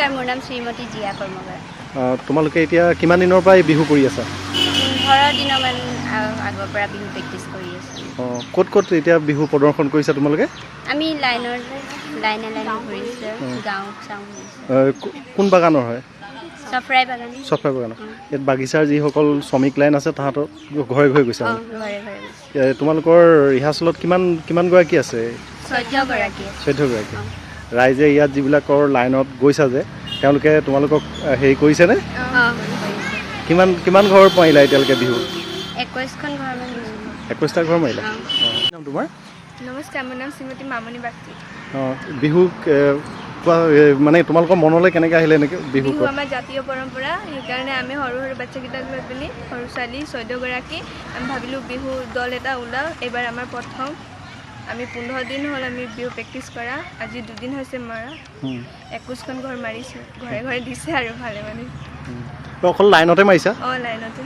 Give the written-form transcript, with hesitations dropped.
নমস্কাৰ, মোৰ নাম শ্ৰীমতী জিয়া কৰ্মকাৰ। তোমালোকে এতিয়া কিমান দিনৰ পৰা এই বিহু কৰি আছা? 15 দিনমান আগৰ পৰা বিহু প্ৰেক্টিছ কৰি আছোঁ। ক'ত ক'ত এতিয়া বিহু প্ৰদৰ্শন কৰিছা তোমালোকে? আমি লাইনে ঘূৰিছোঁ, গাঁও চাওঁ ঘূৰিছোঁ। কোন বাগানৰ হয়? চফৰাই বাগান। চফৰাই বাগানৰ। ইয়াত বাগিচাৰ যিসকল শ্ৰমিক লাইন আছে তাহাঁতৰ ঘৰে ঘৰে গৈছে। ঘৰে ঘৰে গৈছোঁ। তোমালোকৰ ৰিহাৰ্চেলত কিমান গৰাকী আছে? 14 গৰাকী। 14 গৰাকী। ৰাইজে ইয়াত যিবিলাকৰ লাইনত গৈছা যে তেওঁলোকে তোমালোকক হেৰি কৰিছেনে? কিমান ঘৰ পাৰিলা এতিয়ালৈকে বিহু? 21খন ঘৰমান গৈছোঁ। 21টা ঘৰ মাৰিলা? নাম তোমাৰ? নমস্কাৰ, মোৰ নাম শ্ৰীমতী মামনি বাগচি। বিহু মানে তোমালোকৰ মনলৈ কেনেকৈ আহিলে এনেকৈ বিহু? বিহু আমাৰ জাতীয় পৰম্পৰা, সেইকাৰণে আমি সৰু সৰু বাচ্চাকেইটাক লৈ পিনি সৰু ছোৱালী 14 গৰাকী আমি ভাবিলোঁ বিহু দল এটা ওলাওঁ। এইবাৰ আমাৰ প্ৰথম। আমি 15 দিন হ'ল আমি বিহু প্ৰেক্টিছ কৰা, আজি 2 দিন হৈছে মৰা। 21খন ঘৰ মাৰিছোঁ, ঘৰে ঘৰে দিছে আৰু ভালে মানে। অকল লাইনতে মাৰিছা? লাইনতে।